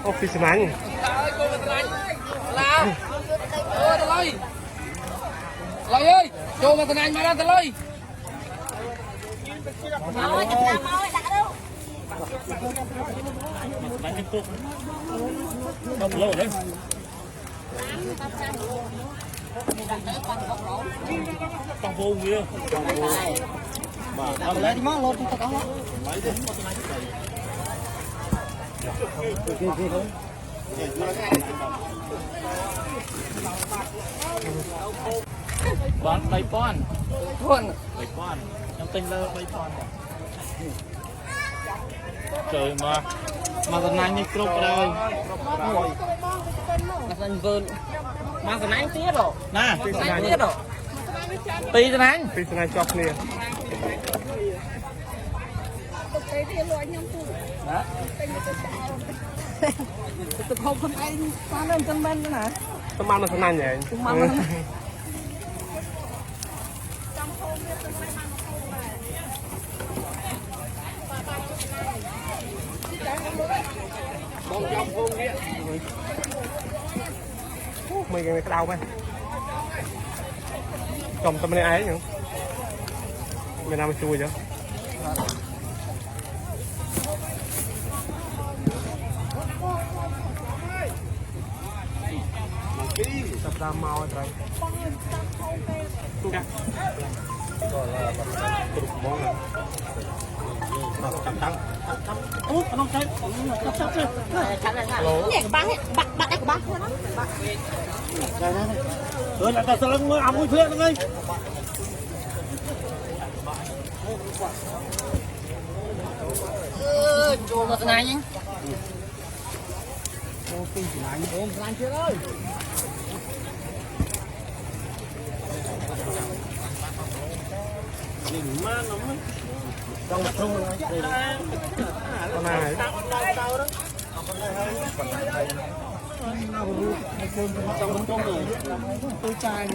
អូពីស្នាញ់ឡាអូតលុយអើយចូលមកស្នាញ់មកដល់តលុយមកឲ្យដាក់ទៅបាញ់ទុកដល់លោđấyต้องvô kia bà làm lấy món lột cho tao lấy đi bán bay pon bay pon trong tinh lơ bay pon trời mà lần này như cướp rồi mà thành vườn mà thành anh tiết rồi nè anh tiết rồi tì thành anh ពីស្នាញ់ជាប់គ្នា ទឹកហូបខ្លួនឯងបានតែមិនមែនណា ស្មានមកស្នាញ់ហ៎ ស្មានមក បងចាំភូមិនេះមិនគេក្តៅហ៎ចំតែម្នាក់ឯងហ្នឹងមានណាមកជួយចឹងចាប់តាមមកឲ្យត្រូវចាក៏ឡាគ្រប់បងចាំតាំងអូក្នុងចៃចាប់ទេ nhẹ băng bạc bạc đấy của bác thôi đó rồi lại ta sờ mưa ấm phía nữa ngayចូលមកស្នាញ់ហ្នឹង អូពីស្នាញ់ អូស្នាញ់ទៀតអើយ má nó trong một trung con này trong một trung rồi tôi trai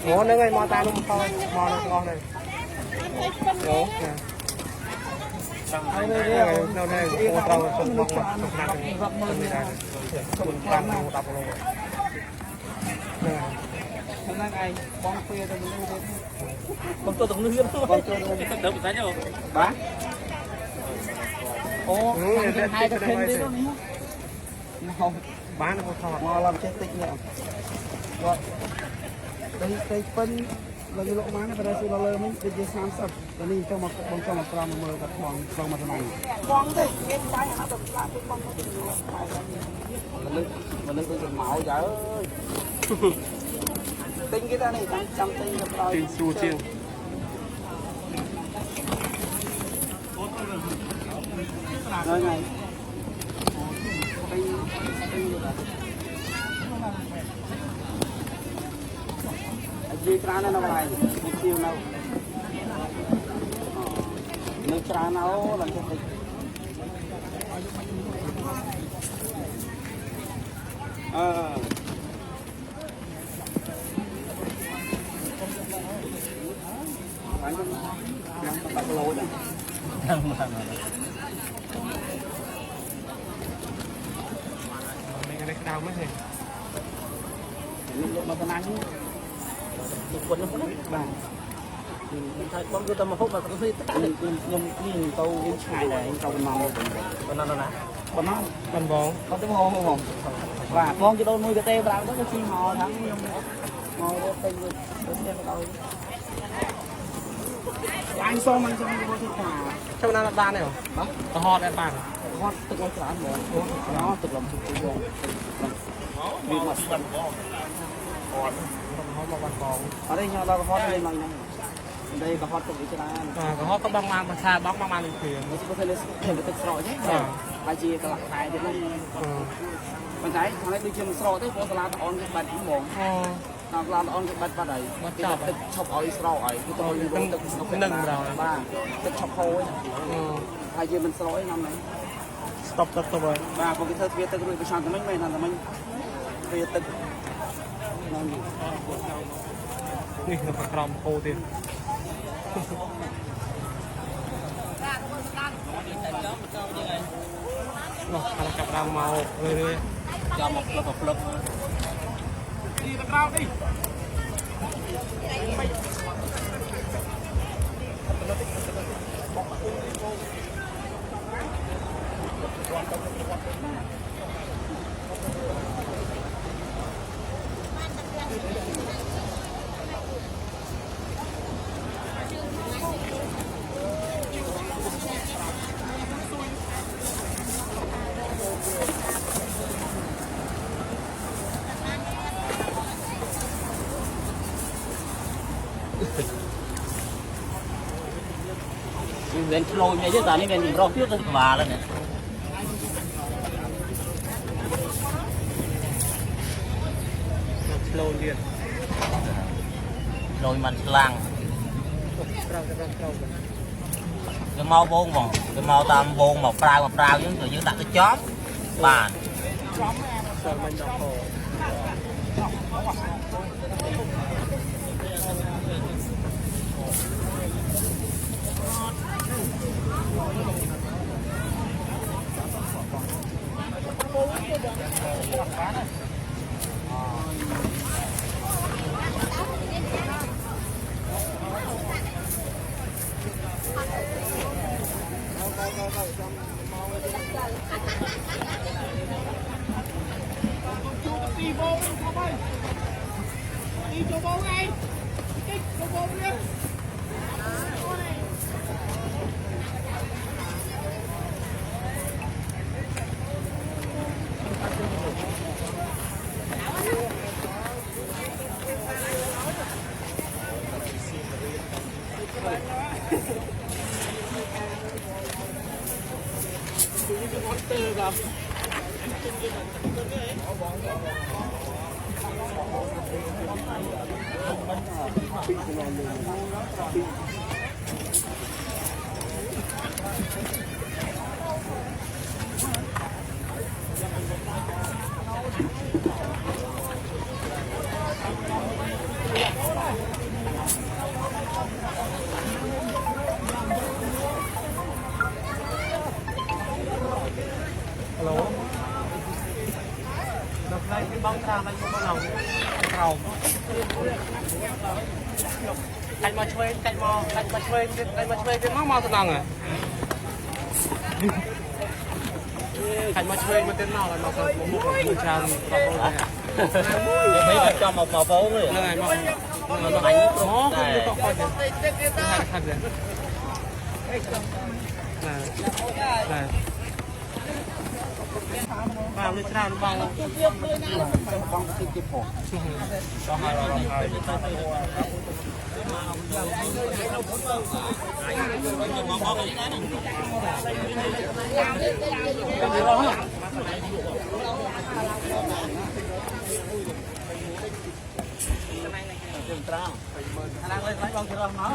ngon nữa ngay mò ta luôn thôi mò nó ngon này ủa đâu đây ô tô không bọc mà không nặng không đi đây không tam đâu đập luônហ្នឹងឯងបងពេលទៅមនុស្សទៀត con tôi từng nướcបងចូលទៅ chắc đỡ bị đánh nhau បាទអូហើយទៅឃើញទៀតនោះមក bán nó không thọt មកឡើងចេះតិចនេះគាត់ទៅពេញលើលោកបានតែសួរលើមិញដូចជា30ដល់នេះចុះមកបងចុះមកក្រោមមើលគាត់បងមកថ្មីបងទេគេបាយអត់ទៅឡាទៅបងមនុស្សដូចមកចើទិញគេតានេះចាំទិញទៅក្រោយ tin xua chiêng ហ្នឹងហើយនិយាយច្រើនណាស់នៅកន្លែងនេះជាវនៅច្រើនណាស់ឡើងទៅតិចបានទៅបាក់ឡូដែរ mấy cái đau mất này នេះយកមកតំណាងនេះទុកប៉ុណ្ណឹងបាទថាបងគឺតែមកហូបមកទៅខ្ញុំគ្មានទៅវិញឆ្ងាយដែរទៅប៉ុណ្ណឹងប៉ុណ្ណឹងណាប៉ុណ្ណឹង con bóng គាត់ទៅហូបបងបាទបងជិះដូនមួយកាទេប្រាំទៅជីមកថាខ្ញុំមករត់ទៅទៅទៅដល់អញសូមអញសូមទៅថា trong nào là ban này hả បាទ có hot đấy ban គាត់ទឹកឲ្យច្រើនហ្មងទឹកលំទឹកវងវាមកស្ដាប់ hot một bàn bóng អត់ទេខ្ញុំដល់កហត់លេងមកហ្នឹងđâyកហត់ទឹកវាច្រើន có hot có băng mang mà xa bóng mang mang lên thuyền វាស្គាល់លេងទឹកស្រកទេហើយជាកន្លះខែទៀតហ្នឹងប៉ុន្តែខាងនេះដូចជាមិនស្រកទេព្រោះសាឡាតអនគេបាត់ហ្មង តាមឡានអនគេបាត់ហើយទឹកឈប់ឲ្យស្រកហើយគឺទៅទឹកស្នុកនឹងបាទទឹកឈប់ហូរហើយយើងមិនស្រកឯណាំហ្នឹង stop stop stop rồi បាទពួកគេធ្វើទ្វាទឹករួចប្រចាំតែមិញមែនថាតែមិញទ្វាទឹក នេះនៅក្រោមហូរទៀត Loh, kalau kapra mau rere. Cho một lực. Đi tao rau đi. Lên lôi này chứ giờ này lên rau trước rồi và lên nè. Lôi liền. Lôi mình lăng. Rau. Cái mau bông mà, cái mau tam bông mà prao chứ rồi đặt cái chóp bàn. Rồi mình đọc hồ. Đi vô đi không ơi. Đi cho vô ngay. Đi cho vô đi. Alo. Đọc lại cái bóng ra lại không có lòng. Cạnh mà chơi cái mau tao à. Cạnh mà chơi mà tên nào là nó có một người trang Mấy cho một màu phố rồi. này mà nó đánh nó không có coi được. Thật đấy. Này. Vào lên tràn vào. Thằng lên lấy con chưa nó.